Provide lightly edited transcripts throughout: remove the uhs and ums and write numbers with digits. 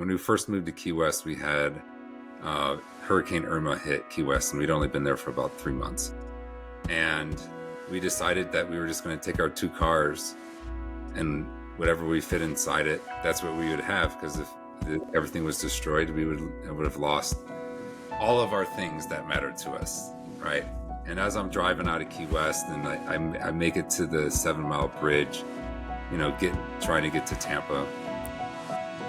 when we first moved to Key West, we had Hurricane Irma hit Key West, and we'd only been there for about 3 months. And we decided that we were just going to take our 2 cars and whatever we fit inside it, that's what we would have. Because if everything was destroyed, we would have lost all of our things that mattered to us, right? And as I'm driving out of Key West, and I make it to the 7 Mile Bridge, trying to get to Tampa,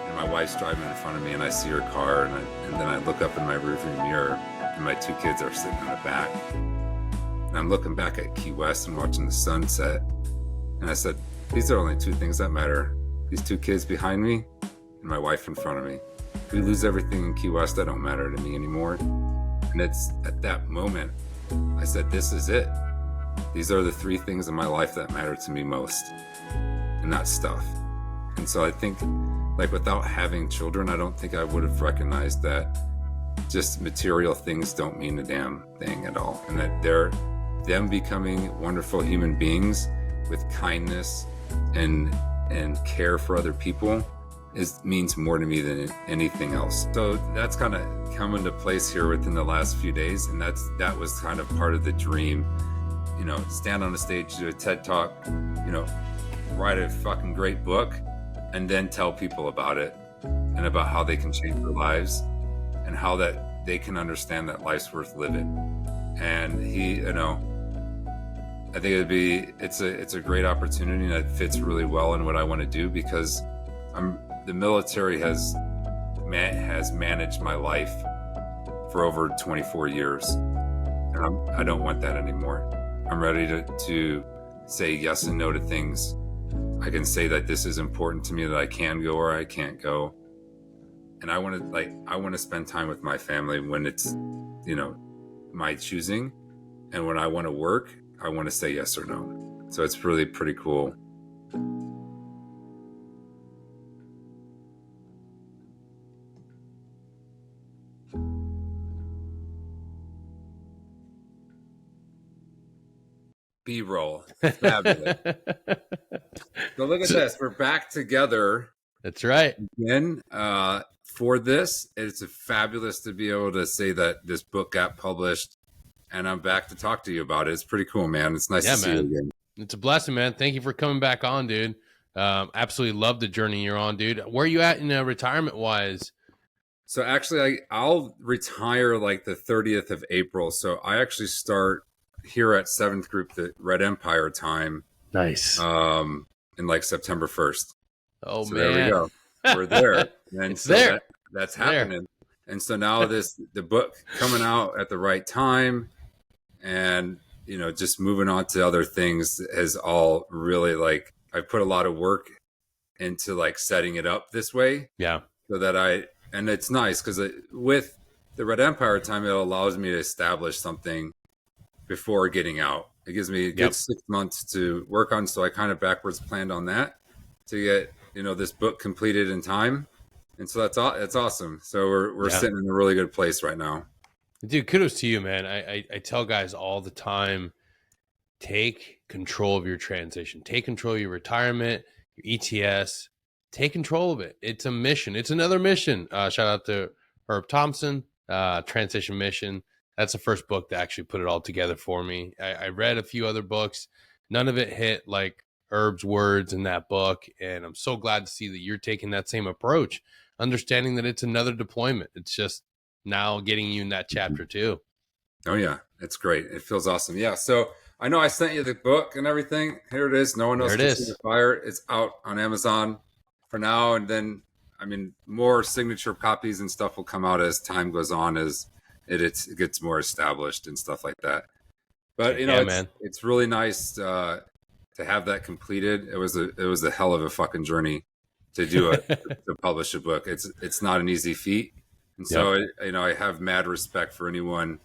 and my wife's driving in front of me, and I see her car, and then I look up in my rearview mirror, and my 2 kids are sitting in the back. And I'm looking back at Key West and watching the sunset, and I said, these are only 2 things that matter. These 2 kids behind me and my wife in front of me. If we lose everything in Key West, that don't matter to me anymore. And it's at that moment, I said, this is it. These are the 3 things in my life that matter to me most, and not stuff. And so I think, like, without having children, I don't think I would have recognized that just material things don't mean a damn thing at all. And that them becoming wonderful human beings with kindness and care for other people means more to me than anything else. So that's kind of come into place here within the last few days, and that was kind of part of the dream. Stand on a stage, do a TED Talk, write a fucking great book, and then tell people about it and about how they can change their lives and how that they can understand that life's worth living. And I think it's a great opportunity that fits really well in what I want to do, because the military has managed my life for over 24 years, and I don't want that anymore. I'm ready to say yes and no to things. I can say that this is important to me, that I can go or I can't go, and I want to spend time with my family when it's my choosing, and when I want to work, I want to say yes or no. So it's really pretty cool. B-roll. Fabulous. So look at this. We're back together. That's right. Again, for this, it's fabulous to be able to say that this book got published, and I'm back to talk to you about it. It's pretty cool, man. It's nice to see you again. It's a blessing, man. Thank you for coming back on, dude. Absolutely love the journey you're on, dude. Where are you at in retirement-wise? So actually, I'll retire like the 30th of April. So I actually start here at 7th Group, the Red Empire time. Nice. In like September 1st. Oh, so man. There we go. We're there. And it's so there. That's happening. And so now the book coming out at the right time, and, just moving on to other things has all really, like, I put a lot of work into like setting it up this way. Yeah. So that and it's nice because with the Red Empire time, it allows me to establish something before getting out. It gives me a good 6 months to work on. So I kind of backwards planned on that to get, this book completed in time. And so that's awesome. So we're sitting in a really good place right now. Dude, kudos to you, man. I tell guys all the time, take control of your transition, take control of your retirement, your ETS, take control of it. It's a mission. It's another mission. Shout out to Herb Thompson, Transition Mission. That's the first book that actually put it all together for me. I read a few other books. None of it hit like Herb's words in that book. And I'm so glad to see that you're taking that same approach, understanding that it's another deployment. It's just now getting you in that chapter too. Oh yeah. It's great. It feels awesome. Yeah. So I know I sent you the book and everything. Here it is. No one else can see the fire. It's out on Amazon for now. And then, more signature copies and stuff will come out as time goes on, as it gets more established and stuff like that. But it's really nice to have that completed. It was a hell of a fucking journey to do to publish a book. It's not an easy feat, and so I have mad respect for anyone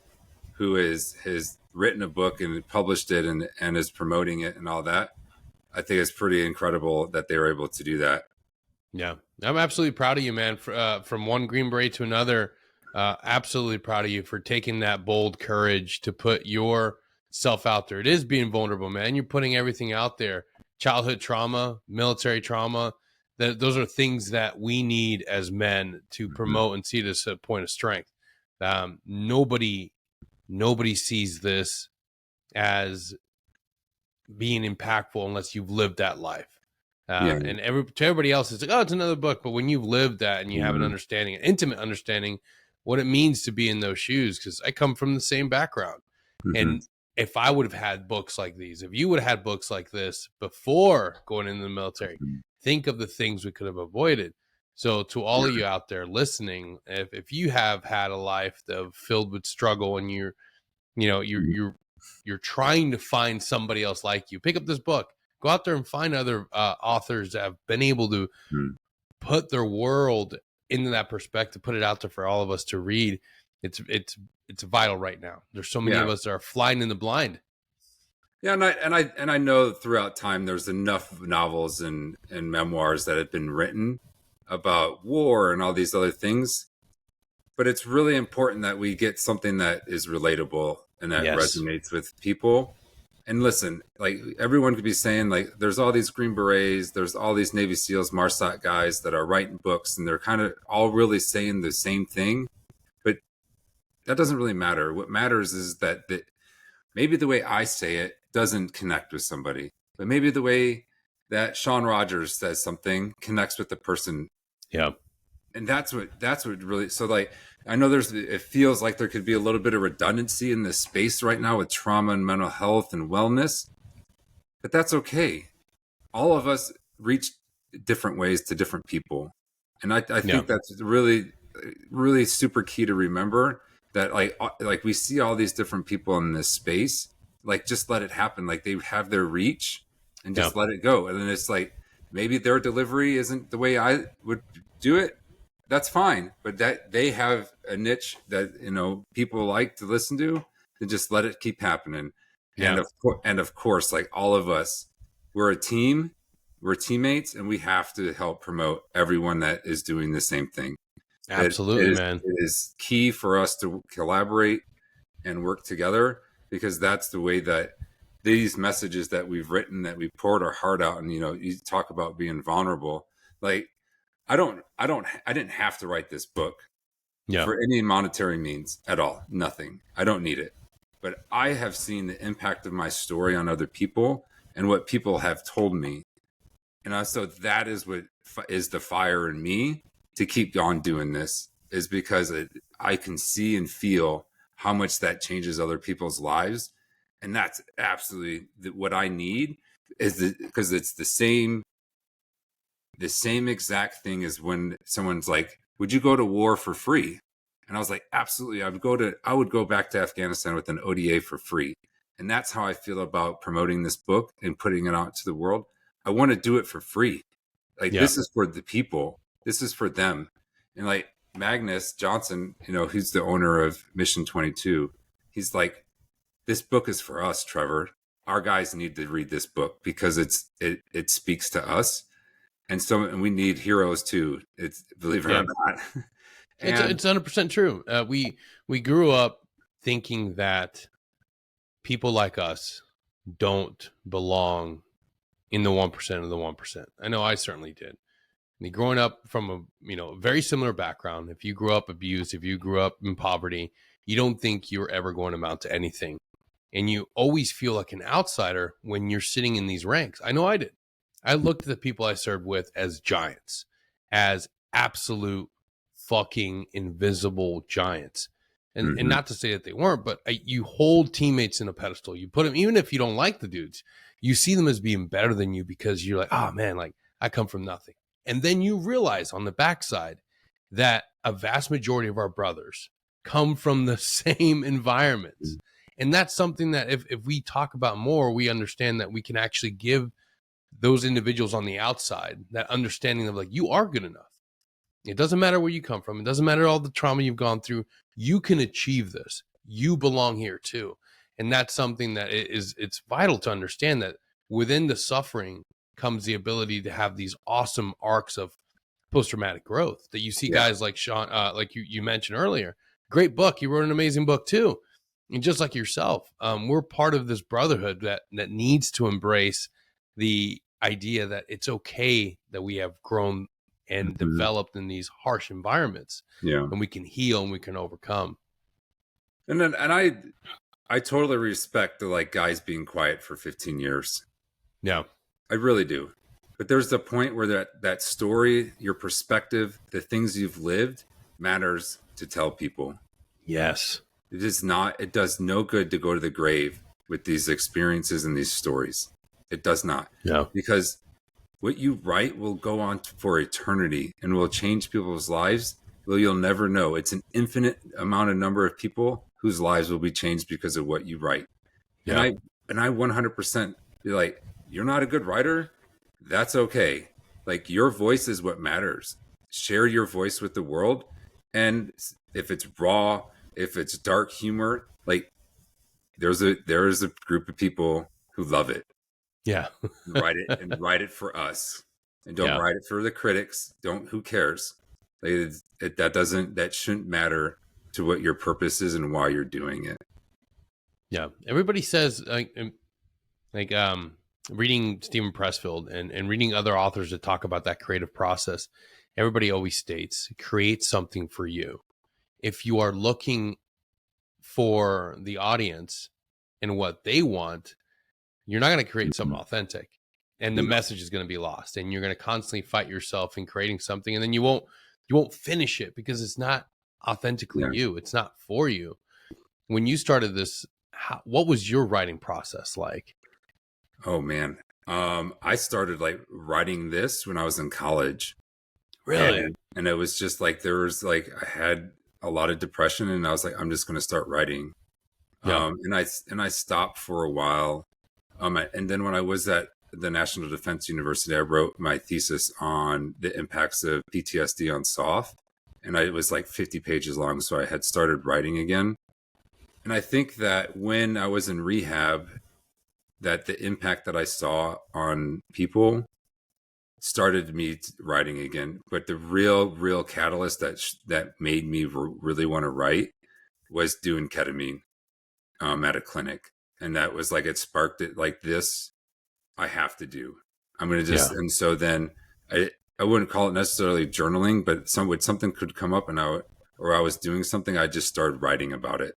who has written a book and published it and is promoting it and all that. I think it's pretty incredible that they were able to do that. Yeah, I'm absolutely proud of you, man. From one Green Beret to another. Absolutely proud of you for taking that bold courage to put yourself out there. It is being vulnerable, man. You're putting everything out there. Childhood trauma, military trauma, those are things that we need as men to promote and see this as a point of strength. Nobody sees this as being impactful unless you've lived that life. And to everybody else, it's like, oh, it's another book. But when you've lived that and you have an understanding, an intimate understanding, what it means to be in those shoes, because I come from the same background. And if I would have had books like these, if you would have had books like this before going into the military, think of the things we could have avoided. So to all of you out there listening, if you have had a life that filled with struggle and you're trying to find somebody else like you, pick up this book, go out there and find other authors that have been able to put their world into that perspective, put it out there for all of us to read. It's vital right now. There's so many of us that are flying in the blind. Yeah, and I know throughout time there's enough novels and memoirs that have been written about war and all these other things, but it's really important that we get something that is relatable and that resonates with people. And listen, like everyone could be saying, like there's all these Green Berets, there's all these Navy SEALs, MARSOC guys that are writing books, and they're kind of all really saying the same thing, but that doesn't really matter. What matters is that maybe the way I say it doesn't connect with somebody, but maybe the way that Sean Rogers says something connects with the person. Yeah. And that's what really, so like, I know it feels like there could be a little bit of redundancy in this space right now with trauma and mental health and wellness, but that's okay. All of us reach different ways to different people. And I think that's really, really super key to remember, that like we see all these different people in this space, like just let it happen. Like they have their reach and just let it go. And then it's like, maybe their delivery isn't the way I would do it. That's fine. But that they have a niche that, people like to listen to, and just let it keep happening. Yeah. And of course, like all of us, we're a team, we're teammates, and we have to help promote everyone that is doing the same thing. Absolutely, man. It is key for us to collaborate and work together, because that's the way that these messages that we've written, that we poured our heart out. And, you talk about being vulnerable. Like, I didn't have to write this book for any monetary means at all. Nothing. I don't need it. But I have seen the impact of my story on other people and what people have told me. And so that is what is the fire in me to keep on doing this, is because I can see and feel how much that changes other people's lives. And that's absolutely what I need, because it's the same exact thing as when someone's like, would you go to war for free? And I was like, absolutely. I would go back to Afghanistan with an ODA for free. And that's how I feel about promoting this book and putting it out to the world. I want to do it for free. Like, this is for the people. This is for them. And like Magnus Johnson, who's the owner of Mission 22, he's like, this book is for us, Trevor. Our guys need to read this book because it speaks to us. And we need heroes too. It's, believe it or not. It's 100% true. We grew up thinking that people like us don't belong in the 1% of the 1%. I know I certainly did. Growing up from a very similar background, if you grew up abused, if you grew up in poverty, you don't think you're ever going to amount to anything. And you always feel like an outsider when you're sitting in these ranks. I know I did. I looked at the people I served with as giants, as absolute fucking invisible giants. And not to say that they weren't, but you hold teammates in a pedestal. You put them, even if you don't like the dudes, you see them as being better than you, because you're like, oh man, like I come from nothing. And then you realize on the backside that a vast majority of our brothers come from the same environments. And that's something that if we talk about more, we understand that we can actually give those individuals on the outside that understanding of like, you are good enough. It doesn't matter where you come from. It doesn't matter all the trauma you've gone through. You can achieve this. You belong here too. And that's something that it's vital to understand, that within the suffering comes the ability to have these awesome arcs of post-traumatic growth that you see guys like Sean, like you mentioned earlier. Great book. You wrote an amazing book too. And just like yourself, we're part of this brotherhood that needs to embrace the idea that it's okay that we have grown and developed in these harsh environments, Yeah. and we can heal and we can overcome. And I totally respect the like guys being quiet for 15 years. Yeah. I really do. But there's the point where that story, your perspective, the things you've lived matters to tell people. Yes. It does no good to go to the grave with these experiences and these stories. It does not. Yeah. Because what you write will go on for eternity and will change people's lives. Well, you'll never know. It's an infinite amount of number of people whose lives will be changed because of what you write. Yeah. And I 100% be like, you're not a good writer. That's okay. Like, your voice is what matters. Share your voice with the world. And if it's raw, if it's dark humor, like there is a group of people who love it. Yeah. Write it for us, and don't write it for the critics. Who cares? Like, that shouldn't matter to what your purpose is and why you're doing it. Yeah. Everybody says reading Stephen Pressfield and reading other authors that talk about that creative process, everybody always states, create something for you. If you are looking for the audience and what they want, you're not going to create something authentic, and the message is going to be lost, and you're going to constantly fight yourself in creating something, and then you won't finish it because it's not authentically you. It's not for you. When you started this, what was your writing process like? Oh man. I started like writing this when I was in college. Really? And it was just like, I had a lot of depression, and I was like, I'm just going to start writing. Yeah. And I stopped for a while. And then when I was at the National Defense University, I wrote my thesis on the impacts of PTSD on SOF. And it was like 50 pages long. So I had started writing again. And I think that when I was in rehab, that the impact that I saw on people started me writing again. But the real catalyst that made me really want to write was doing ketamine at a clinic. And that was like, it sparked it like this. I have to do. I'm going to just, and so then I wouldn't call it necessarily journaling, but something could come up and I was doing something, I just started writing about it,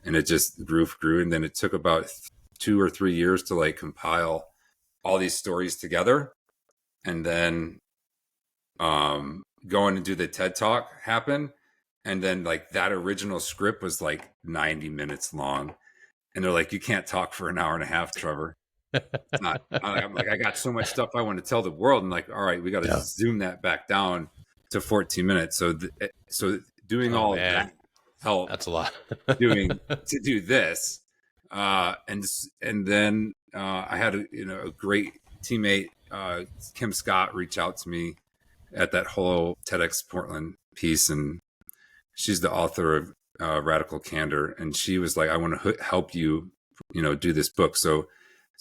and it just grew. And then it took about 2 or 3 years to like compile all these stories together. And then, going to do the TED Talk happened. And then like that original script was like 90 minutes long. And they're like, you can't talk for an hour and a half, Trevor. It's not. I'm like, I got so much stuff I want to tell the world. And like, all right, we got to zoom that back down to 14 minutes. So doing all of that helped. That's a lot. to do this. And then I had a great teammate, Kim Scott, reach out to me at that whole TEDx Portland piece. And she's the author of Radical Candor. And she was like, I want to help you, do this book. So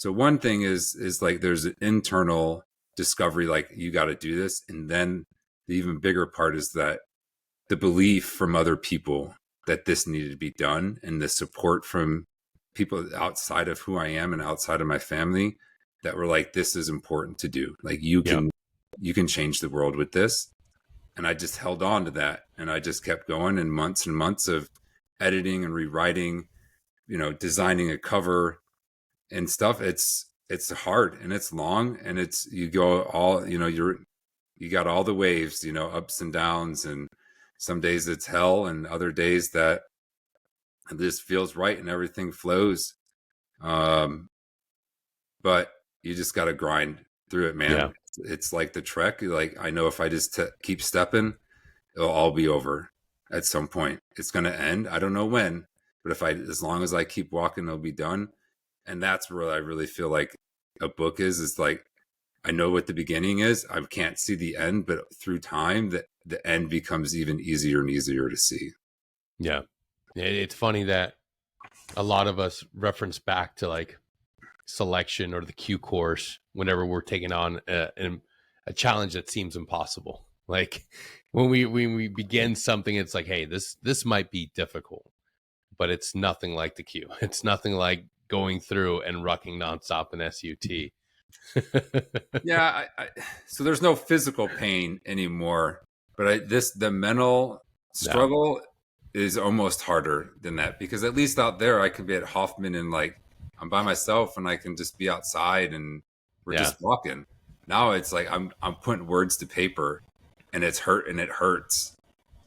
one thing is like, there's an internal discovery, like you got to do this. And then the even bigger part is that the belief from other people that this needed to be done, and the support from people outside of who I am and outside of my family that were like, this is important to do. Like you can change the world with this. And I just held on to that, and I just kept going, and months of editing and rewriting, designing a cover and stuff. It's hard, and it's long, and you go all, you got all the waves, ups and downs, and some days it's hell, and other days that this feels right and everything flows. But you just got to grind through it, man. Yeah. It's like the trek. Like, I know if I just keep stepping, it'll all be over at some point. It's going to end. I don't know when, but as long as I keep walking, it'll be done. And that's where I really feel like a book is like, I know what the beginning is. I can't see the end, but through time, the end becomes even easier and easier to see. Yeah. It's funny that a lot of us reference back to like selection or the Q course whenever we're taking on a challenge that seems impossible. Like when we begin something, it's like, hey, this might be difficult, but it's nothing like the Q. It's nothing like going through and rucking nonstop in SUT. Yeah. So there's no physical pain anymore, but the mental Yeah. struggle is almost harder than that, because at least out there I can be at Hoffman and like I'm by myself and I can just be outside and we're Yeah. just walking. Now it's like I'm putting words to paper and it hurts.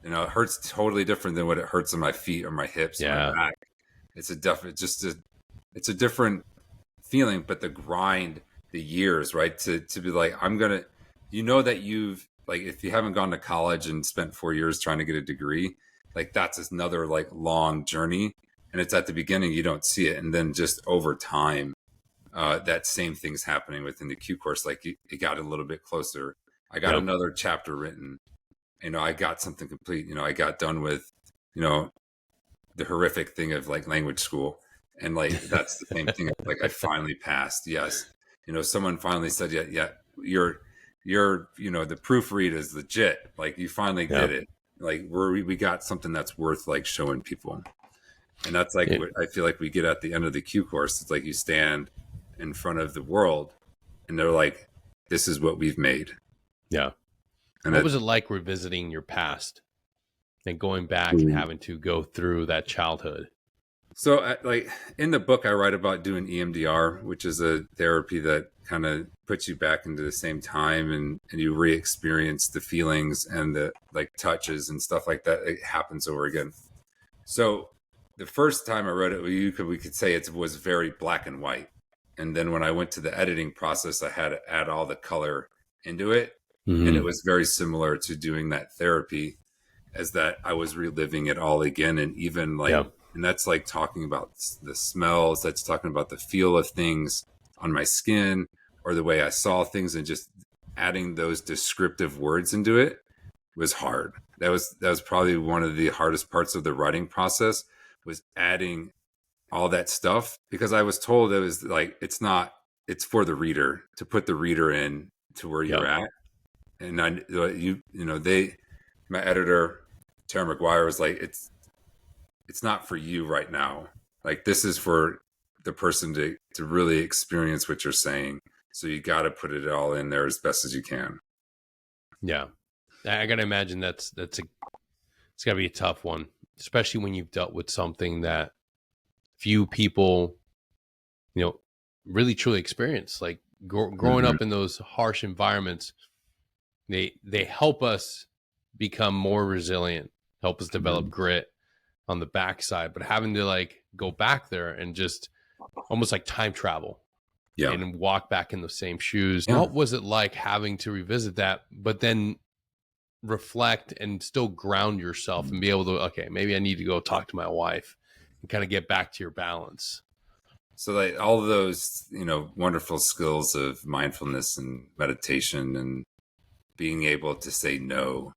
It hurts totally different than what it hurts on my feet or my hips or my Yeah. back. It's it's a different feeling, but the grind, the years, right? To be like, that you've like, if you haven't gone to college and spent 4 years trying to get a degree, like that's another like long journey. And it's at the beginning, you don't see it. And then just over time, that same thing's happening within the Q course. Like it got a little bit closer. I got Yep. another chapter written. I got something complete. I got done with, you know, the horrific thing of like language school. And like, that's the same thing. Like I finally passed. Yes. Someone finally said, yeah, the proofread is legit. Like you finally did Yep. it. Like we got something that's worth like showing people. And that's like Yeah. what I feel like we get at the end of the Q course. It's like you stand in front of the world and they're like, this is what we've made. Yeah. And What was it like revisiting your past and going back and having to go through that childhood? So, like in the book, I write about doing EMDR, which is a therapy that kind of puts you back into the same time, and you re-experience the feelings and the like touches and stuff like that. It happens over again. So, the first time I wrote it, we could say it was very black and white, and then when I went to the editing process, I had to add all the color into it, and it Mm-hmm. was very similar to doing that therapy, as that I was reliving it all again, and even like. Yeah. And that's like talking about the smells, that's talking about the feel of things on my skin or the way I saw things, and just adding those descriptive words into it was hard. That was probably one of the hardest parts of the writing process, was adding all that stuff, because I was told it was like it's for the reader, to put the reader in to where you're Yep. at. And my editor Tara McGuire was like, it's not for you right now. Like this is for the person to really experience what you're saying. So you got to put it all in there as best as you can. Yeah. I gotta imagine it's gotta be a tough one, especially when you've dealt with something that few people, you know, really truly experience. Like growing Mm-hmm. up in those harsh environments, they help us become more resilient, help us develop grit on the backside. But having to like go back there and just almost like time travel Yeah. and walk back in the same shoes. Yeah. What was it like having to revisit that, but then reflect and still ground yourself and be able to, okay, maybe I need to go talk to my wife and kind of get back to your balance? So like all of those, wonderful skills of mindfulness and meditation and being able to say no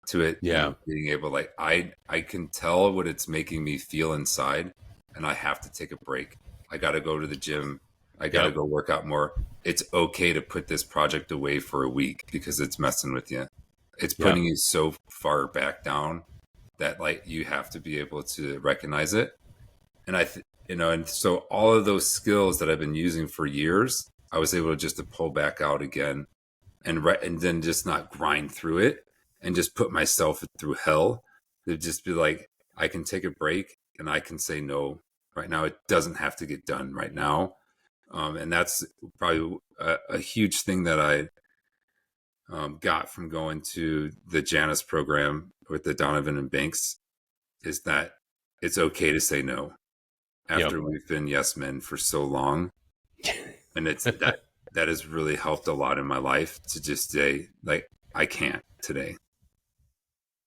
to it, Yeah. being able, like, I can tell what it's making me feel inside, and I have to take a break. I got to go to the gym. I got to Yep. go work out more. It's okay to put this project away for a week because it's messing with you. It's Yeah. putting you so far back down that like you have to be able to recognize it. And and so all of those skills that I've been using for years, I was able just to pull back out again, and then just not grind through it and just put myself through hell. To just be like, I can take a break and I can say no right now. It doesn't have to get done right now. And that's probably a huge thing that I got from going to the Janus program with the Donovan and Banks, is that it's okay to say no Yep. after we've been yes men for so long. And it's that has really helped a lot in my life, to just say like, I can't today.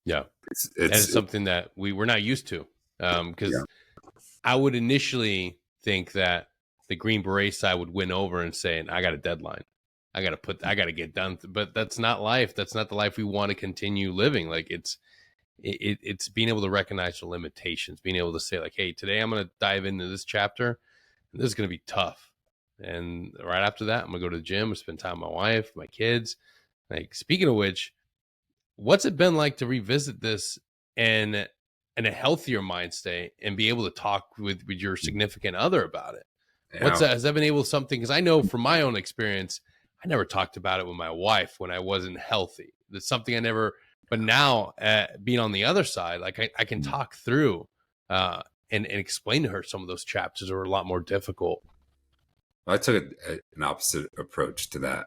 Yeah. It's And it's it's something that we're not used to. yeah. Because I would initially think that the Green Beret side would win over and saying, I got a deadline. I got to get done. But that's not life. That's not the life we want to continue living. Like it's being able to recognize the limitations, being able to say like, hey, today I'm going to dive into this chapter. And this is going to be tough. And right after that, I'm going to go to the gym and spend time with my wife, my kids. Like, speaking of which, what's it been like to revisit this and in a healthier mind state and be able to talk with your significant other about it? What's Yeah. that? Has that been able to something? Because I know from my own experience, I never talked about it with my wife when I wasn't healthy. That's something I never. But now, being on the other side, like I can talk through and explain to her some of those chapters are a lot more difficult. I took an opposite approach to that.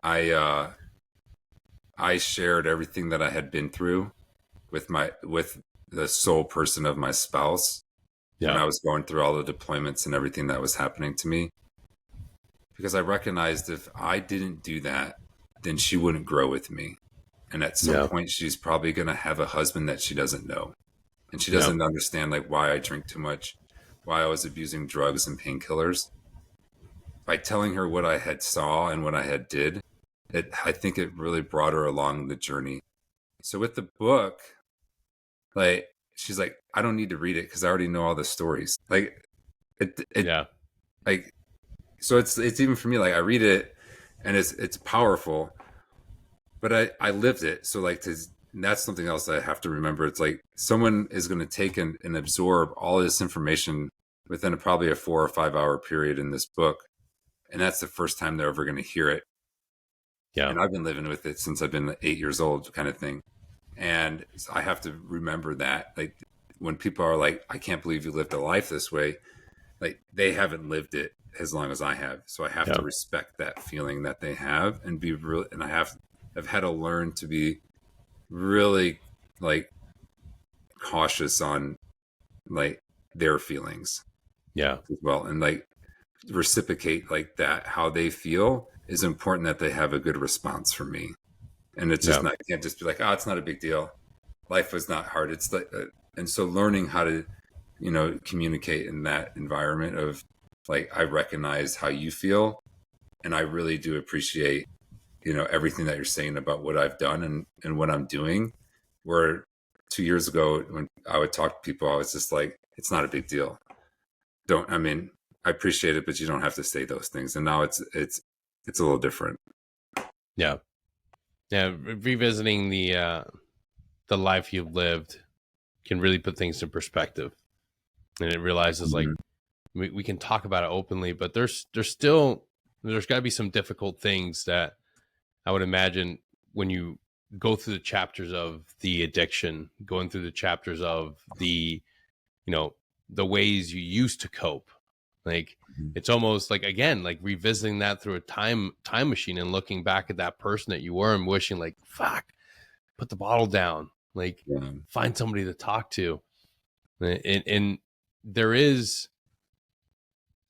I shared everything that I had been through with the sole person of my spouse when Yeah, I was going through all the deployments and everything that was happening to me, because I recognized if I didn't do that, then she wouldn't grow with me. And at some yeah, point, she's probably going to have a husband that she doesn't know. And she yeah, doesn't understand like why I drink too much, why I was abusing drugs and painkillers. By telling her what I had saw and what I had did, I think it really brought her along the journey. So with the book, like she's like, I don't need to read it because I already know all the stories. Like it yeah, like so it's even for me, like I read it and it's powerful, but I lived it. So like and that's something else I have to remember. It's like someone is going to take and absorb all this information within probably a 4 or 5 hour period in this book, and that's the first time they're ever going to hear it. yeah, And I've been living with it since I've been 8 years old, kind of thing. And so I have to remember that, like when people are like, "I can't believe you lived a life this way," like they haven't lived it as long as I have. So I have yeah, to respect that feeling that they have and be real. And I've had to learn to be really like cautious on like their feelings yeah, as well, and like reciprocate like that. How they feel is important, that they have a good response from me. And it's just yeah, not, you can't just be like, oh, it's not a big deal. Life was not hard. It's like, and so learning how to, communicate in that environment of like, I recognize how you feel, and I really do appreciate, everything that you're saying about what I've done and what I'm doing. Where 2 years ago, when I would talk to people, I was just like, it's not a big deal. I mean, I appreciate it, but you don't have to say those things. And now it's a little different. yeah, yeah. Revisiting the life you've lived can really put things in perspective, and it realizes like Mhm. we can talk about it openly, but there's got to be some difficult things that I would imagine when you go through the chapters of the addiction, going through the chapters of you know, the ways you used to cope. Like it's almost like again, like revisiting that through a time machine and looking back at that person that you were and wishing like, fuck, put the bottle down, like Yeah. find somebody to talk to. And there is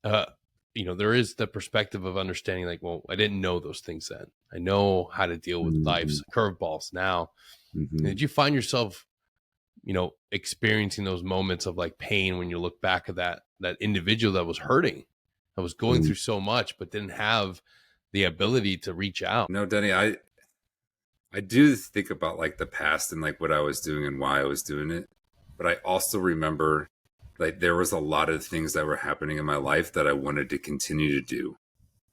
uh there is the perspective of understanding like, well, I didn't know those things then. I know how to deal with Mhm. life's curveballs now. Mhm. Did you find yourself, experiencing those moments of like pain when you look back at that individual that was hurting, that was going Mm. through so much but didn't have the ability to reach out? No, Denny, I do think about like the past and like what I was doing and why I was doing it. But I also remember like there was a lot of things that were happening in my life that I wanted to continue to do.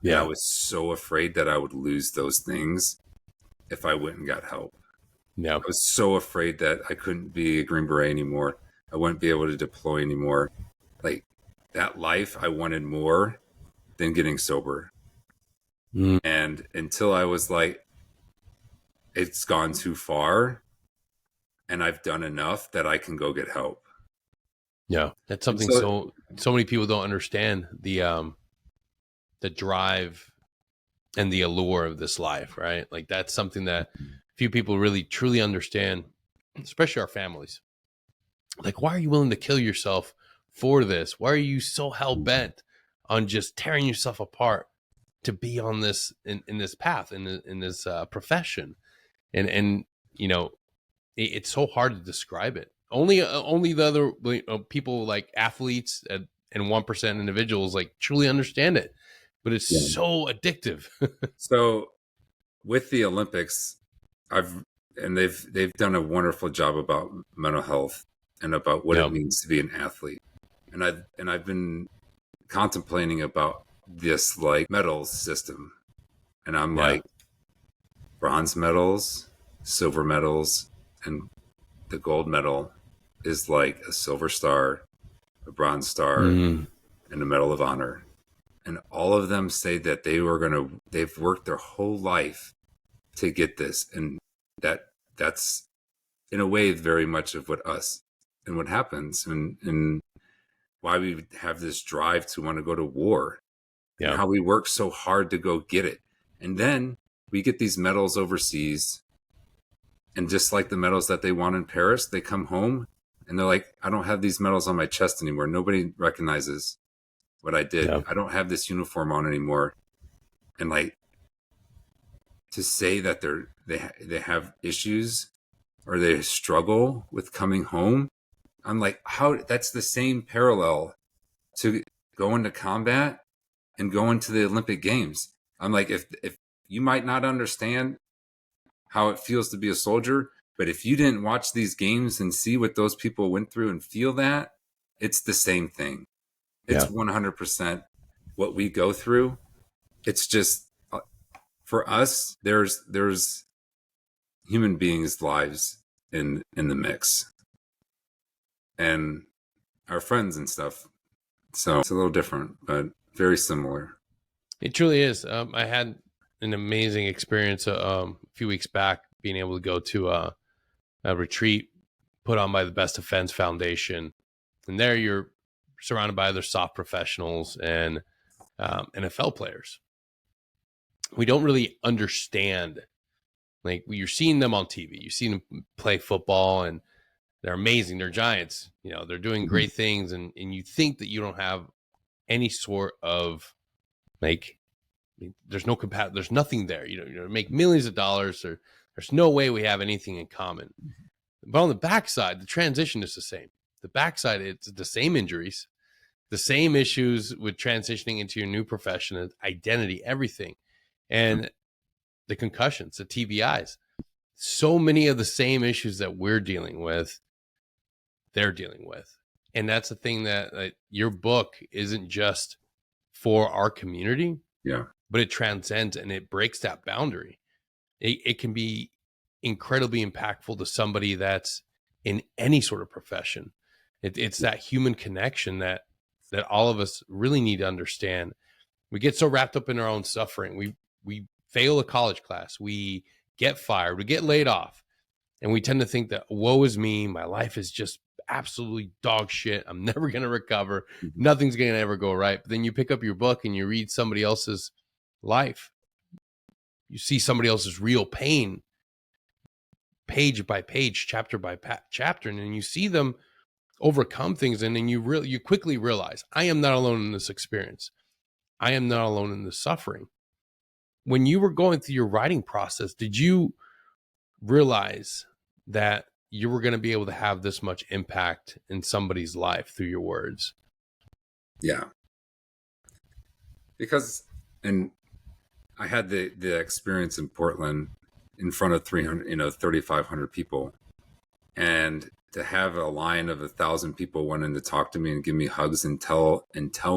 And I Yeah, was so afraid that I would lose those things if I went and got help. yeah, I was so afraid that I couldn't be a Green Beret anymore. I wouldn't be able to deploy anymore. Like that life, I wanted more than getting sober. mm, And until I was like, it's gone too far and I've done enough that I can go get help. yeah. That's And something so, so many people don't understand, the drive and the allure of this life, right? Like that's something that few people really truly understand, especially our families. Like, why are you willing to kill yourself for this? Why are you so hell bent on just tearing yourself apart to be on this in this path in this profession? And it's so hard to describe it. Only the other people like athletes and 1% individuals like truly understand it, but it's yeah. so addictive. So with the Olympics, I've and they've done a wonderful job about mental health and about what it Yeah, means to be an athlete. And I've been contemplating about this like medals system. And I'm yeah, like, bronze medals, silver medals, and the gold medal is like a silver star, a bronze star, mm, and a medal of honor. and all of them say that they've worked their whole life to get this. And that's in a way very much of what happens and why we have this drive to want to go to war, and how we work so hard to go get it. And then we get these medals overseas, and just like the medals that they won in Paris, they come home and they're like, I don't have these medals on my chest anymore. Nobody recognizes what I did. I don't have this uniform on anymore. And like, to say that they have issues or they struggle with coming home, I'm like, how? That's the same parallel to going to combat and going to the Olympic Games. I'm like, if you might not understand how it feels to be a soldier, but if you didn't watch these games and see what those people went through and feel that, it's the same thing. It's 100% what we go through. It's just, for us, there's human beings' lives in the mix, and our friends and stuff. So it's a little different, but very similar. It truly is. I had an amazing experience a few weeks back, being able to go to a retreat put on by the Best Defense Foundation, and there you're surrounded by other soft professionals and NFL players. We don't really understand. Like, you're seeing them on TV, you've seen them play football, and they're amazing. They're giants. You know, they're doing great things, and you think that you don't have any sort of, like, there's no there's nothing there. You know, make millions of dollars, or there's no way we have anything in common. But on the backside, the transition is the same. The backside, it's the same injuries, the same issues with transitioning into your new profession, identity, everything, and the concussions, the TBIs. So many of the same issues that we're dealing with, they're dealing with. And that's the thing, that your book isn't just for our community, but it transcends and it breaks that boundary. It can be incredibly impactful to somebody that's in any sort of profession. It's that human connection that all of us really need to understand. We get so wrapped up in our own suffering. We fail a college class. We get fired. We get laid off. And we tend to think that, woe is me. My life is just absolutely dog shit. I'm never going to recover. Nothing's going to ever go right. But then you pick up your book and you read somebody else's life. You see somebody else's real pain, page by page, chapter by chapter, and then you see them overcome things, and then you quickly realize, I am not alone in this experience. I am not alone in the suffering. When you were going through your writing process, did you realize that you were going to be able to have this much impact in somebody's life through your words? Yeah. Because, and I had the experience in Portland in front of 3,500 people, and to have a line of 1,000 people wanting to talk to me and give me hugs and tell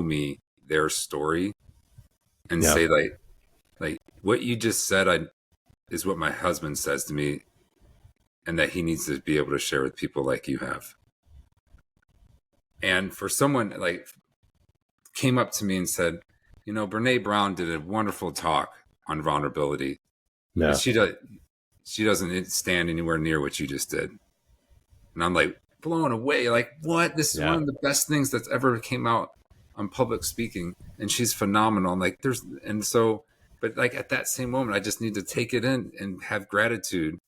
me their story, and say like what you just said is what my husband says to me, and that he needs to be able to share with people like you have. And for someone like came up to me and said, Brene Brown did a wonderful talk on vulnerability. Yeah. She doesn't stand anywhere near what you just did. And I'm like blown away. Like, what? This is one of the best things that's ever came out on public speaking. And she's phenomenal. And like, but like at that same moment, I just need to take it in and have gratitude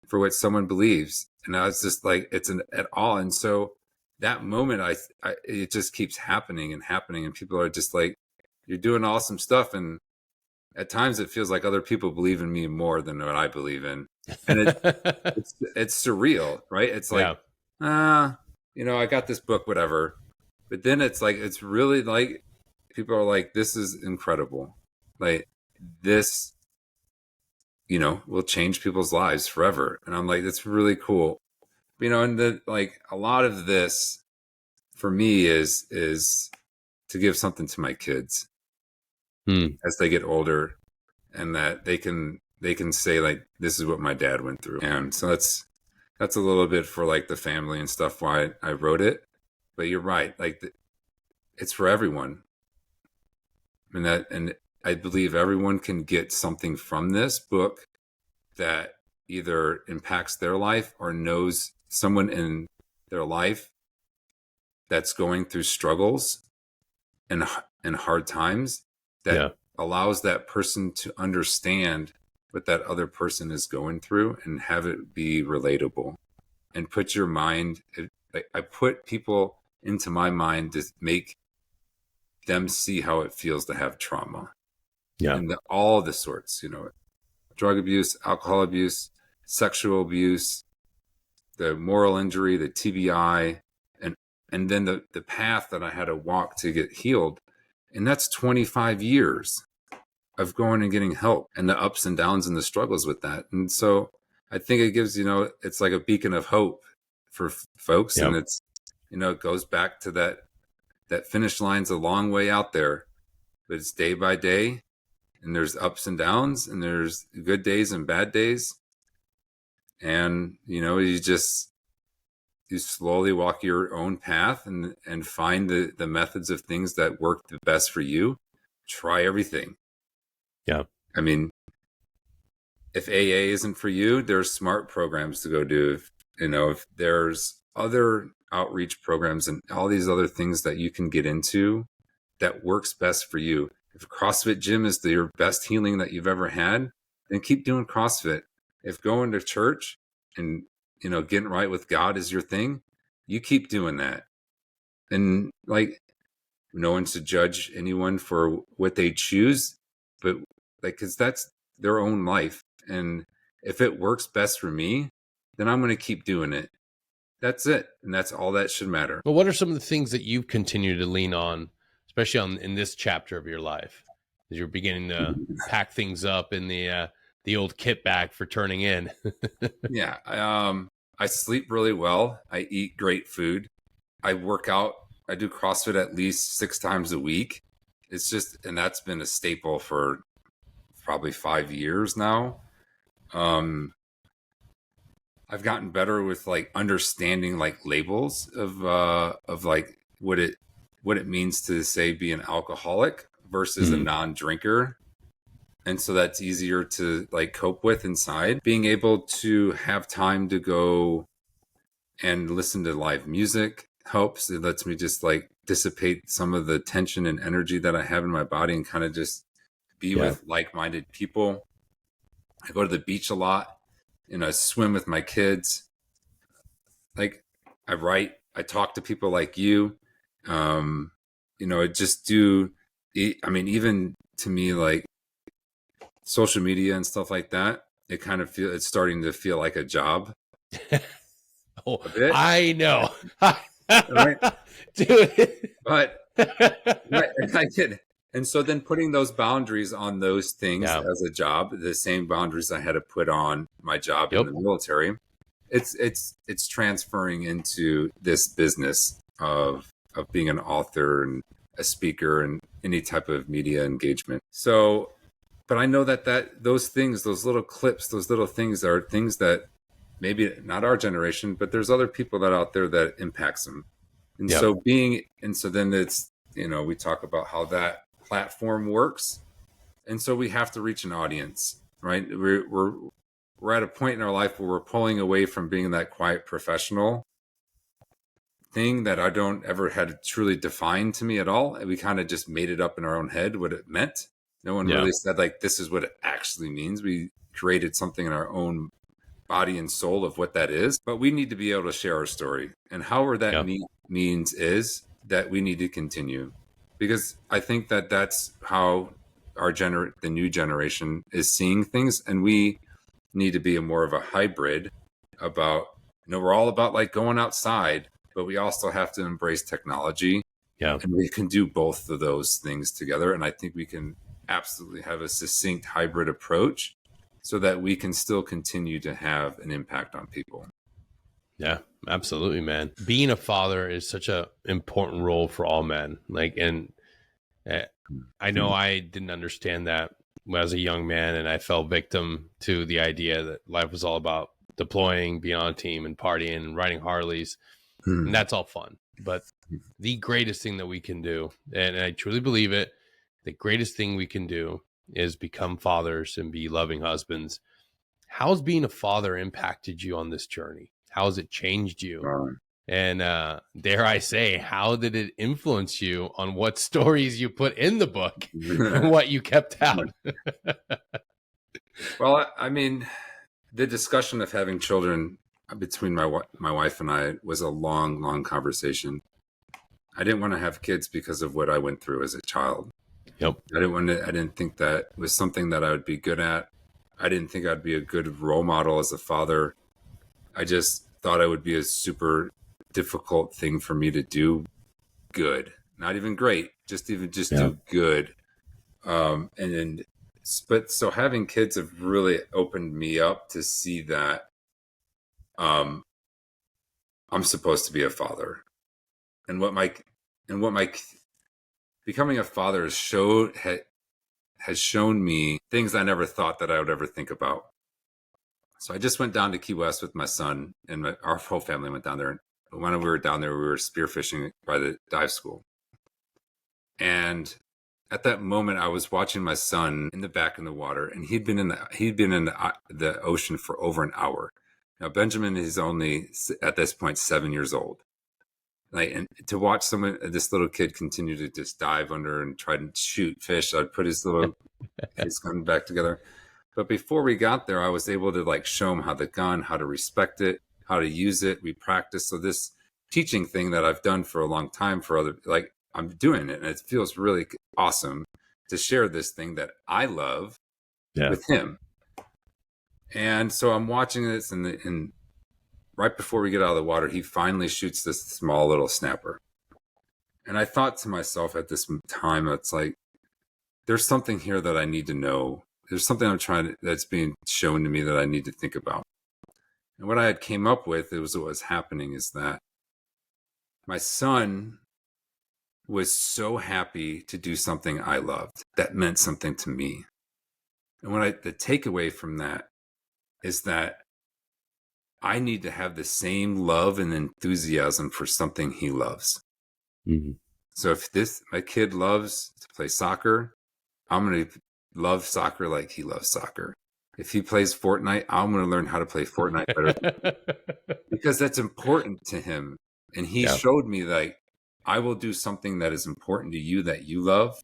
for what someone believes. And I was just like, it's at all. And so that moment, it just keeps happening and happening. And people are just like, you're doing awesome stuff. And at times it feels like other people believe in me more than what I believe in. And it's surreal, right? It's like, I got this book, whatever. But then it's like, it's really like, people are like, this is incredible. Like, this, will change people's lives forever. And I'm like, that's really cool. And a lot of this for me is to give something to my kids as they get older, and that they can say like, this is what my dad went through. And so that's a little bit for like the family and stuff, why I wrote it. But you're right. Like, it's for everyone. And I believe everyone can get something from this book that either impacts their life or knows someone in their life that's going through struggles and hard times, that allows that person to understand what that other person is going through and have it be relatable, and put your mind. I put people into my mind to make them see how it feels to have trauma. And all the sorts, drug abuse, alcohol abuse, sexual abuse, the moral injury, the TBI, and then the path that I had to walk to get healed. And that's 25 years of going and getting help, and the ups and downs and the struggles with that. And so I think it gives, it's like a beacon of hope for folks. And it's, it goes back to that finish line's a long way out there, but it's day by day, and there's ups and downs, and there's good days and bad days. And, you slowly walk your own path and find the methods of things that work the best for you. Try everything. Yeah. I mean, if AA isn't for you, there's SMART programs to go do. If there's other outreach programs and all these other things that you can get into that works best for you. If CrossFit gym is your best healing that you've ever had, then keep doing CrossFit. If going to church and, getting right with God is your thing, you keep doing that. And no one should judge anyone for what they choose, but because that's their own life. And if it works best for me, then I'm going to keep doing it. That's it. And that's all that should matter. But what are some of the things that you've continued to lean on, especially in this chapter of your life, as you're beginning to pack things up in the old kit bag for turning in? Yeah. I sleep really well. I eat great food. I work out. I do CrossFit at least 6 times a week. It's just, and that's been a staple for probably 5 years now. I've gotten better with understanding labels of what it means to say be an alcoholic versus a non-drinker. And so that's easier to cope with inside. Being able to have time to go and listen to live music helps. It lets me just dissipate some of the tension and energy that I have in my body and kind of just be with like-minded people. I go to the beach a lot, I swim with my kids. I write, I talk to people like you. Even to me, social media and stuff like that, it's starting to feel like a job. I know. Right? Dude. But I did. And so then putting those boundaries on those things as a job, the same boundaries I had to put on my job in the military, it's transferring into this business of being an author and a speaker and any type of media engagement. So, but I know that those things, those little clips, those little things are things that maybe not our generation, but there's other people that out there that impacts them. And so then it's, we talk about how that platform works. And so we have to reach an audience, right? We're at a point in our life where we're pulling away from being that quiet professional thing that I don't ever had truly defined to me at all. And we kind of just made it up in our own head what it meant. No one really said this is what it actually means. We created something in our own body and soul of what that is, but we need to be able to share our story. And however that means is that we need to continue, because I think that that's how the new generation is seeing things. And we need to be more of a hybrid about, we're all about going outside, but we also have to embrace technology. And we can do both of those things together. And I think we can absolutely have a succinct hybrid approach so that we can still continue to have an impact on people. Yeah, absolutely, man. Being a father is such an important role for all men. I know I didn't understand that when I was a young man, and I fell victim to the idea that life was all about deploying, being on a team and partying and riding Harleys. And that's all fun. But the greatest thing that we can do, and I truly believe it, the greatest thing we can do is become fathers and be loving husbands. How's being a father impacted you on this journey? How has it changed you? And dare I say, how did it influence you on what stories you put in the book and what you kept out? Well, I mean, the discussion of having children between my wife and I was a long conversation. I didn't want to have kids because of what I went through as a child. Yep. I didn't think that was something that I would be good at. I didn't think I'd be a good role model as a father. I just thought it would be a super difficult thing for me to do good. Not even great, just do good. But so having kids have really opened me up to see that I'm supposed to be a father. And what my becoming a father has shown me things I never thought that I would ever think about. So I just went down to Key West with my son, and our whole family went down there. When we were down there, we were spearfishing by the dive school. And at that moment, I was watching my son in the back in the water, and he'd been in the ocean for over an hour. Now Benjamin is only at this point 7 years old. And to watch this little kid continue to just dive under and try to shoot fish, I'd put his gun back together. But before we got there, I was able to show him how to respect it, how to use it. We practiced. So this teaching thing that I've done for a long time for other, I'm doing it, and it feels really awesome to share this thing that I love with him. And so I'm watching this, and right before we get out of the water, he finally shoots this small little snapper. And I thought to myself at this time, it's like, there's something here that I need to know. There's something that's being shown to me that I need to think about. And what I had came up with, what was happening is that my son was so happy to do something I loved that meant something to me. And the takeaway from that is that I need to have the same love and enthusiasm for something he loves. Mm-hmm. So if my kid loves to play soccer, I'm going to love soccer like he loves soccer. If he plays Fortnite, I'm going to learn how to play Fortnite better because that's important to him. And he showed me I will do something that is important to you that you love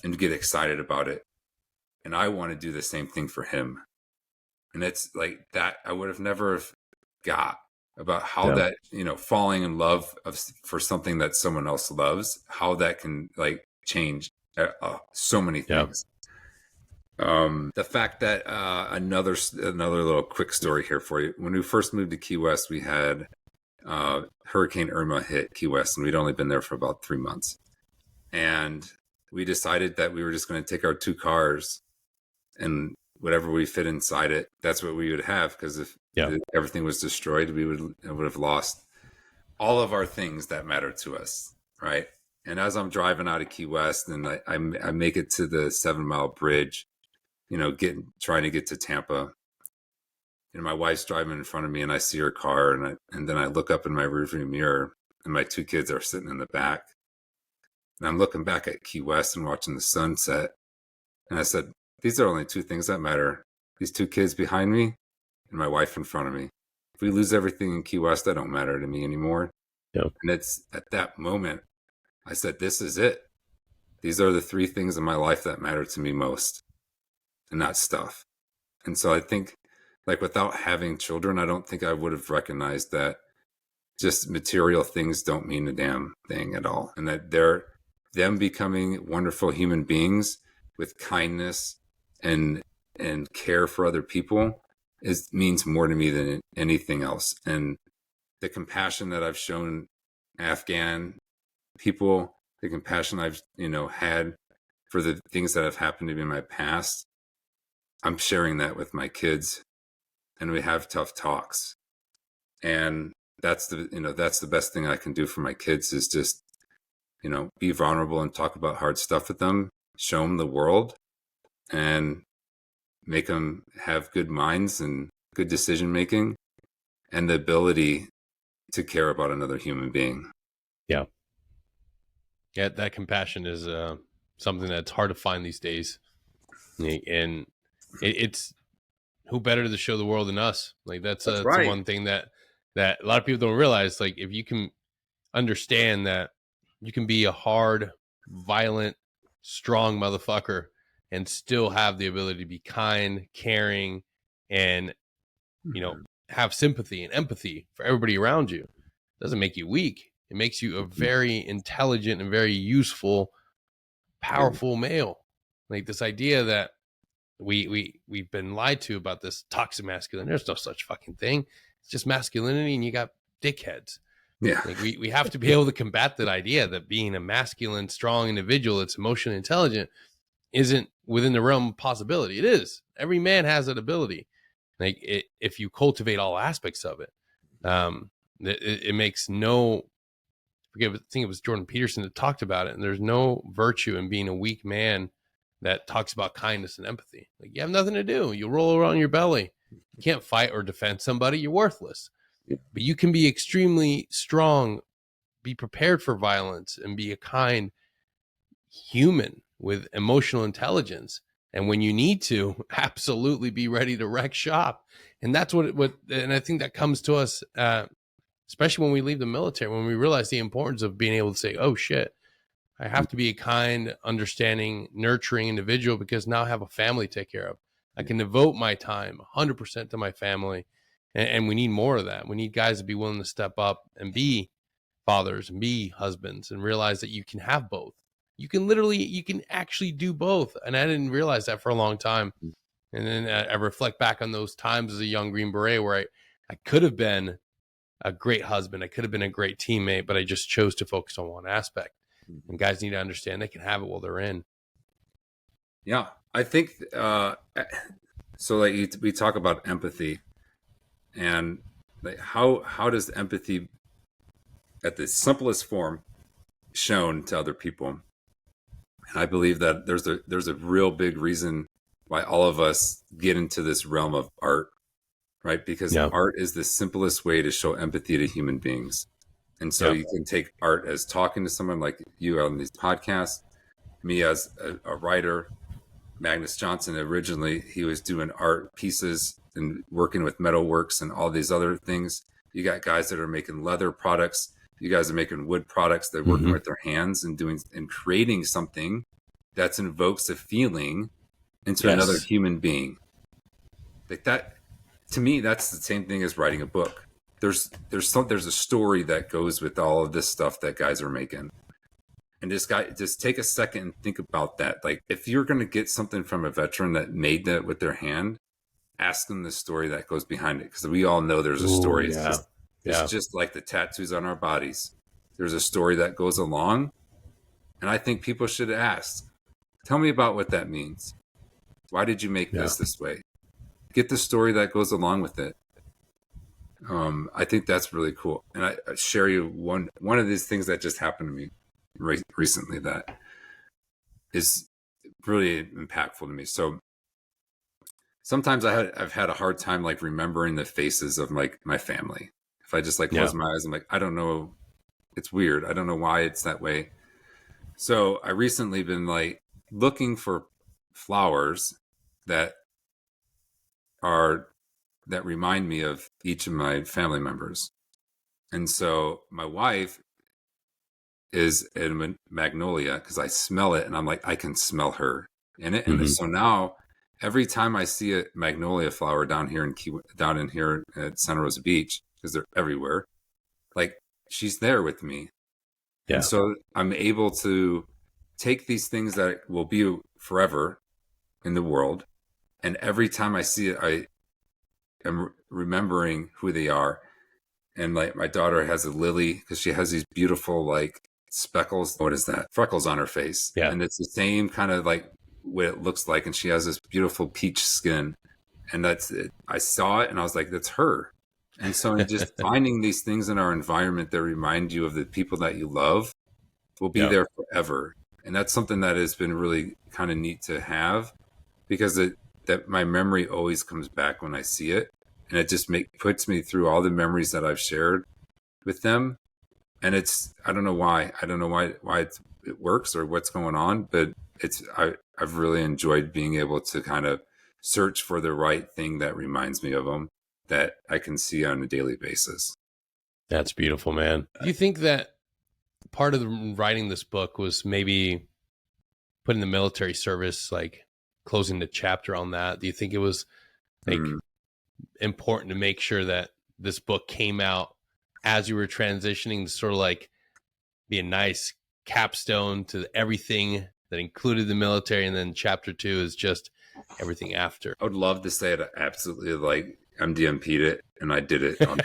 and get excited about it. And I want to do the same thing for him. And it's like that I would have never got about how that, falling in love for something that someone else loves, how that can change so many things. The fact that another little quick story here for you. When we first moved to Key West, we had Hurricane Irma hit Key West, and we'd only been there for about 3 months. And we decided that we were just going to take our 2 cars and whatever we fit inside it, that's what we would have. Because if everything was destroyed, we would have lost all of our things that matter to us, right? And as I'm driving out of Key West, and I make it to the 7 Mile Bridge, trying to get to Tampa. And my wife's driving in front of me, and I see her car, and then I look up in my rearview mirror, and my 2 kids are sitting in the back. And I'm looking back at Key West and watching the sunset. And I said, these are only 2 things that matter. These 2 kids behind me and my wife in front of me. If we lose everything in Key West, that don't matter to me anymore. Yep. And it's at that moment, I said, this is it. These are the 3 things in my life that matter to me most, and not stuff. And so I think, without having children, I don't think I would have recognized that just material things don't mean a damn thing at all. And that them becoming wonderful human beings with kindness and care for other people means more to me than anything else. And the compassion that I've shown Afghan people, the compassion I've, had for the things that have happened to me in my past, I'm sharing that with my kids, and we have tough talks. And that's the best thing I can do for my kids is just, be vulnerable and talk about hard stuff with them, show them the world, and make them have good minds and good decision making and the ability to care about another human being. Yeah, that compassion is something that's hard to find these days. And it's who better to show the world than us? Like that's the one thing that a lot of people don't realize. Like if you can understand that you can be a hard, violent, strong motherfucker and still have the ability to be kind, caring, and have sympathy and empathy for everybody around you. It doesn't make you weak. It makes you a very intelligent and very useful, powerful male. Like this idea that we've been lied to about this toxic masculinity. There's no such fucking thing. It's just masculinity, and you got dickheads. Yeah. Like we have to be able to combat that idea that being a masculine, strong individual that's emotionally intelligent isn't within the realm of possibility. It is. Every man has that ability. Like if you cultivate all aspects of it, it makes no. I think it was Jordan Peterson that talked about it. And there's no virtue in being a weak man that talks about kindness and empathy. Like you have nothing to do. You roll around on your belly. You can't fight or defend somebody. You're worthless. But you can be extremely strong, be prepared for violence, and be a kind human with emotional intelligence. And when you need to, absolutely be ready to wreck shop. And that's and I think that comes to us, especially when we leave the military, when we realize the importance of being able to say, oh shit, I have to be a kind, understanding, nurturing individual because now I have a family to take care of. I can devote my time 100% to my family. And we need more of that. We need guys to be willing to step up and be fathers and be husbands and realize that you can have both. You can actually do both. And I didn't realize that for a long time. And then I reflect back on those times as a young Green Beret where I could have been a great husband. I could have been a great teammate, but I just chose to focus on one aspect. And guys need to understand they can have it while they're in. Yeah, I think so. Like we talk about empathy, and like how does empathy, at the simplest form, shown to other people? And I believe that there's a real big reason why all of us get into this realm of art, right? Because art is the simplest way to show empathy to human beings. And so you can take art as talking to someone like you on these podcasts, me as a writer. Magnus Johnson, originally, he was doing art pieces and working with metalworks and all these other things. You got guys that are making leather products. You guys are making wood products. They're working with their hands and creating something that invokes a feeling into another human being. Like that, to me, that's the same thing as writing a book. There's a story that goes with all of this stuff that guys are making. And just take a second and think about that. Like if you're going to get something from a veteran that made that with their hand, ask them the story that goes behind it. Because we all know there's a story. It's just like the tattoos on our bodies. There's a story that goes along. And I think people should ask, tell me about what that means. Why did you make this way? Get the story that goes along with it. I think that's really cool. And I share you one of these things that just happened to me recently that is really impactful to me. So sometimes I've had a hard time like remembering the faces of like my family. If I just like close my eyes, I'm like, I don't know. It's weird. I don't know why it's that way. So I recently been like looking for flowers that remind me of each of my family members. And so my wife is in magnolia because I smell it and I'm like, I can smell her in it. And so now every time I see a magnolia flower down in here at Santa Rosa Beach, because they're everywhere, like she's there with me. Yeah. And so I'm able to take these things that will be forever in the world. And every time I see it, I am remembering who they are. And like my daughter has a lily because she has these beautiful like speckles. What is that? Freckles on her face. Yeah. And it's the same kind of like what it looks like. And she has this beautiful peach skin. And that's it. I saw it and I was like, that's her. And so just finding these things in our environment that remind you of the people that you love will be there forever. And that's something that has been really kind of neat to have because that my memory always comes back when I see it. And it just puts me through all the memories that I've shared with them. And I don't know why. I don't know why it works or what's going on, but I've really enjoyed being able to kind of search for the right thing that reminds me of them that I can see on a daily basis. That's beautiful, man. Do you think that part of writing this book was maybe putting the military service, like closing the chapter on that? Do you think it was like important to make sure that this book came out as you were transitioning to sort of like be a nice capstone to everything that included the military, and then chapter 2 is just everything after? I would love to say it absolutely like MDMP'd it and I did it on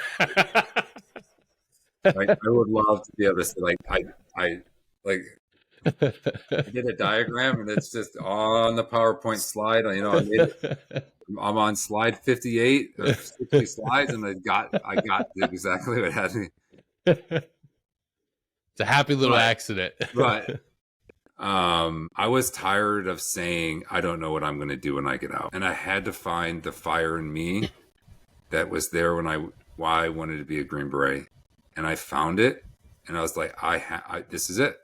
like, I would love to be able to say like I like I did a diagram and it's just on the PowerPoint slide. You know, I'm on slide 58 of 60 slides, and I got exactly what happened. It's a happy little accident. But I was tired of saying I don't know what I'm going to do when I get out, and I had to find the fire in me that was there when why I wanted to be a Green Beret, and I found it, and I was like, this is it.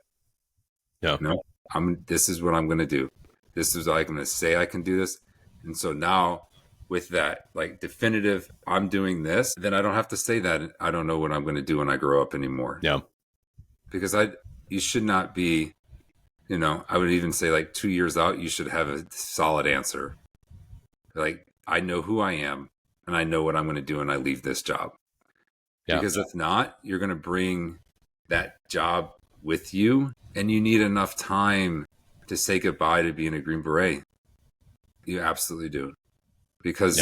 Yeah. No, this is what I'm going to do. This is I'm going to say I can do this. And so now with that, like definitive, I'm doing this, then I don't have to say that I don't know what I'm going to do when I grow up anymore. Yeah. Because you should not be, you know, I would even say like 2 years out, you should have a solid answer. Like, I know who I am and I know what I'm going to do when I leave this job. Yeah. Because if not, you're going to bring that job with you, and you need enough time to say goodbye to being a Green Beret. You absolutely do. Because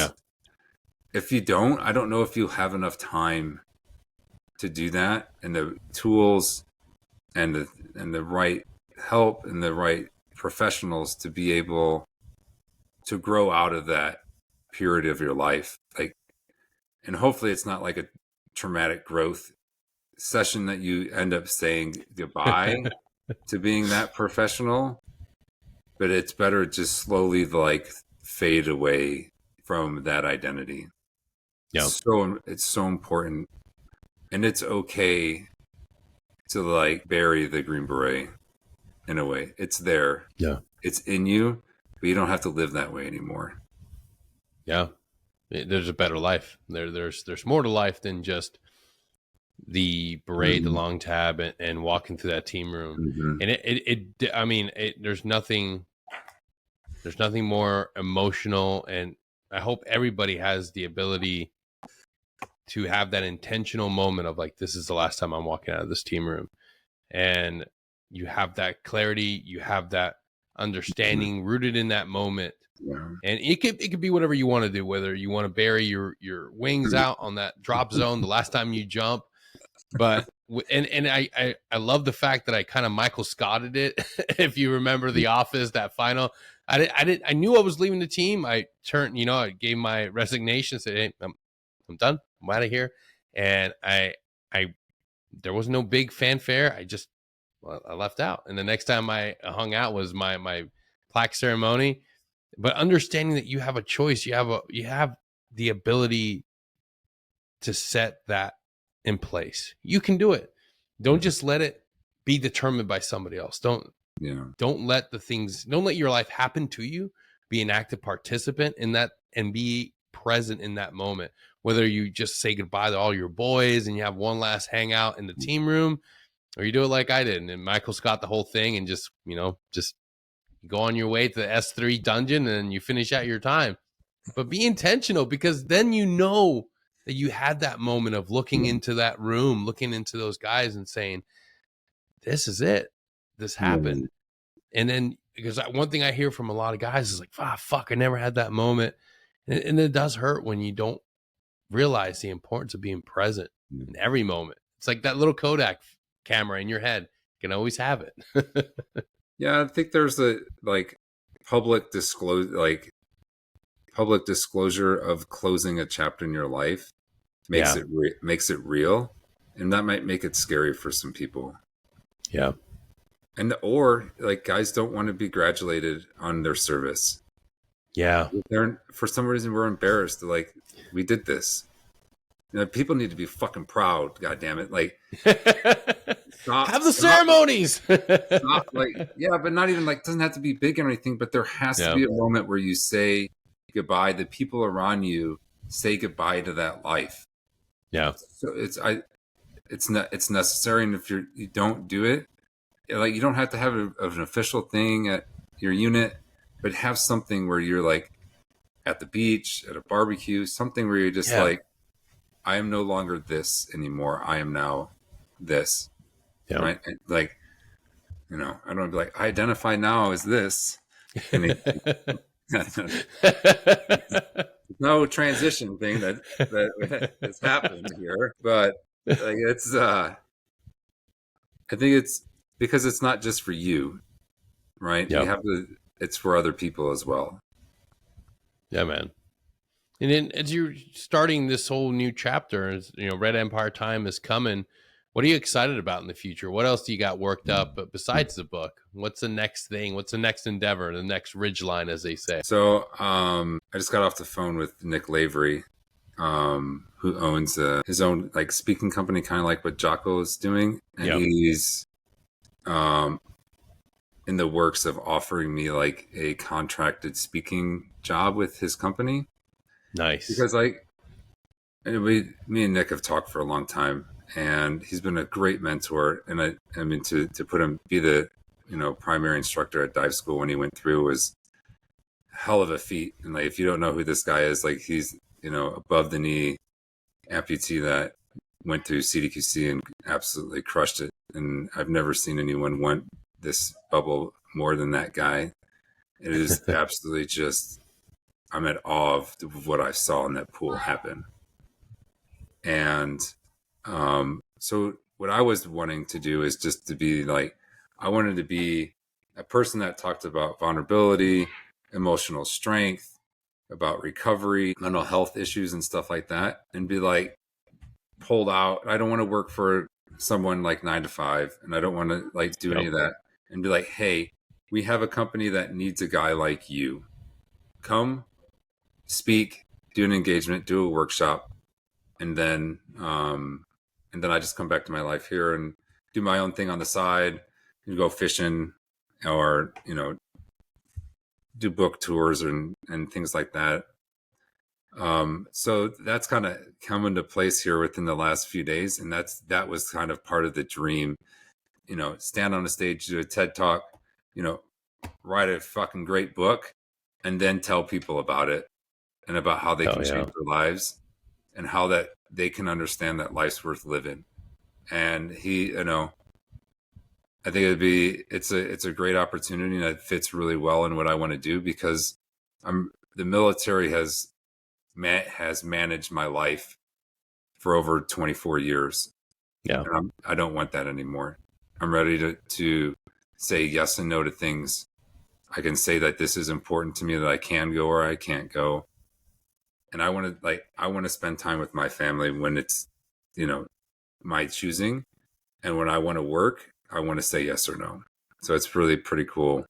if you don't, I don't know if you'll have enough time to do that, and the tools and the right help and the right professionals to be able to grow out of that period of your life. Like, and hopefully it's not like a traumatic growth session that you end up saying goodbye to being that professional, but it's better just slowly like fade away from that identity. Yeah. It's so important, and it's okay to like bury the Green Beret in a way. It's there. Yeah. It's in you, but you don't have to live that way anymore. Yeah. There's a better life. There's more to life than just the beret, the long tab, and walking through that team room. And there's nothing more emotional, and I hope everybody has the ability to have that intentional moment of like, this is the last time I'm walking out of this team room, and you have that clarity, you have that understanding rooted in that moment. Yeah. And it could be whatever you want to do, whether you want to bury your wings out on that drop zone the last time you jump. But and I love the fact that I kind of Michael Scotted it. If you remember The Office, that final, I knew I was leaving the team. I turned, I gave my resignation, said, hey, I'm done. I'm out of here. And I there was no big fanfare. I left out. And the next time I hung out was my plaque ceremony. But understanding that you have a choice, you have the ability to set that in place. You can do it. Don't just let it be determined by somebody else. Don't let your life happen to you. Be an active participant in that and be present in that moment. Whether you just say goodbye to all your boys and you have one last hangout in the team room, or you do it like I did and Michael Scott the whole thing and just go on your way to the S3 dungeon and you finish out your time. But be intentional, because then you know that you had that moment of looking into that room, looking into those guys and saying, this is it. This happened. And then, because one thing I hear from a lot of guys is like, fuck, I never had that moment. And it does hurt when you don't realize the importance of being present in every moment. It's like that little Kodak camera in your head. You can always have it. Yeah, I think there's a public disclosure of closing a chapter in your life makes it real, and that might make it scary for some people. Yeah, or guys don't want to be congratulated on their service. Yeah, for some reason we're embarrassed. We did this. People need to be fucking proud. God damn it! Have the ceremonies. Stop, like, yeah, but not even like, doesn't have to be big or anything, but there has to be a moment where you say goodbye. The people around you say goodbye to that life. Yeah. So it's necessary. And if you don't do it, like, you don't have to have an official thing at your unit, but have something where you're like at the beach, at a barbecue, something where you're just like, I am no longer this anymore. I am now this. Yeah. Right. And like, you know, I don't want to be like, I identify now as this. No transition thing that has happened here, but like, it's I think it's because it's not just for you, right? You have to. It's for other people as well. Yeah, man. And then as you're starting this whole new chapter, as you know, Red Empire time is coming. What are you excited about in the future? What else do you got worked up besides the book? What's the next thing? What's the next endeavor? The next ridgeline, as they say. So I just got off the phone with Nick Lavery, who owns his own like speaking company, kind of like what Jocko is doing, and he's in the works of offering me like a contracted speaking job with his company. Nice. Because like, me and Nick have talked for a long time, and he's been a great mentor. And I mean, to put him be the, you know, primary instructor at dive school when he went through was a hell of a feat. And like, if you don't know who this guy is, like, he's, you know, above the knee amputee that went through CDQC and absolutely crushed it. And I've never seen anyone want this bubble more than that guy. It is absolutely just, I'm at awe of what I saw in that pool happen. And so what I was wanting to do is just to be like, I wanted to be a person that talked about vulnerability, emotional strength, about recovery, mental health issues and stuff like that, and be like pulled out. I don't want to work for someone like 9 to 5, and I don't want to like do any of that, and be like, hey, we have a company that needs a guy like you. Come speak, do an engagement, do a workshop, and then I just come back to my life here and do my own thing on the side, and go fishing, or, you know, do book tours and things like that. So that's kind of come into place here within the last few days, and that was kind of part of the dream. You know, stand on a stage, do a TED talk, you know, write a fucking great book, and then tell people about it and about how they can change their lives, and how that they can understand that life's worth living. And he, you know, I think it's a great opportunity, and it fits really well in what I want to do, because the military has managed my life for over 24 years. Yeah. And I don't want that anymore. I'm ready to say yes and no to things. I can say that this is important to me, that I can go or I can't go. And I want to spend time with my family when it's, you know, my choosing. And when I want to work, I want to say yes or no. So it's really pretty cool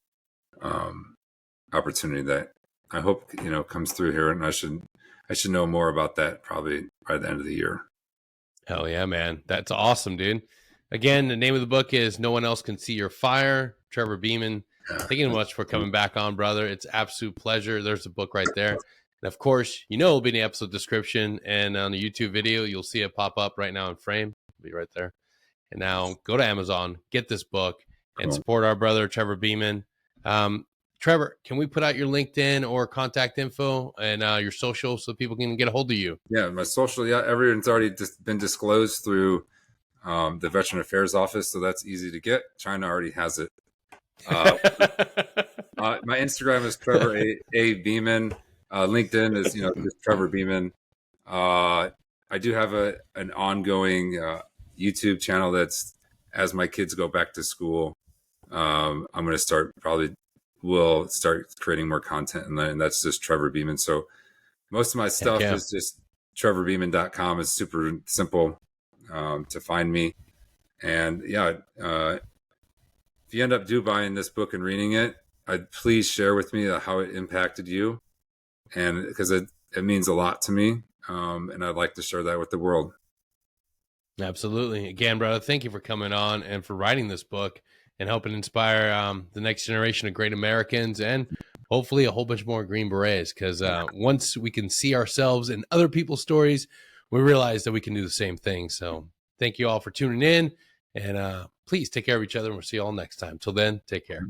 opportunity that I hope, you know, comes through here. And I should know more about that probably by the end of the year. Hell yeah, man. That's awesome, dude. Again, the name of the book is No One Else Can See Your Fire. Trevor Beaman. Thank you so much for coming back on, brother. It's absolute pleasure. There's the book right there. And of course, you know, it'll be in the episode description, and on the YouTube video, you'll see it pop up right now in frame. It'll be right there. And now go to Amazon, get this book, and support our brother, Trevor Beaman. Trevor, can we put out your LinkedIn or contact info and your social so people can get a hold of you? Yeah, my social, everyone's already been disclosed through the Veteran Affairs Office, so that's easy to get. China already has it. My Instagram is Trevor A. Beaman. LinkedIn is, you know, just Trevor Beaman. I do have an ongoing YouTube channel that's, as my kids go back to school, I'm going to will start creating more content, and that's just Trevor Beaman. So most of my stuff is just trevorbeaman.com. It's super simple to find me. And if you end up buying this book and reading it, please share with me how it impacted you, and because it means a lot to me, and I'd like to share that with the world. Absolutely. Again, brother, thank you for coming on and for writing this book and helping inspire the next generation of great Americans and hopefully a whole bunch more Green Berets. Because once we can see ourselves in other people's stories, we realize that we can do the same thing. So thank you all for tuning in, and please take care of each other, and we'll see you all next time. Till then, take care.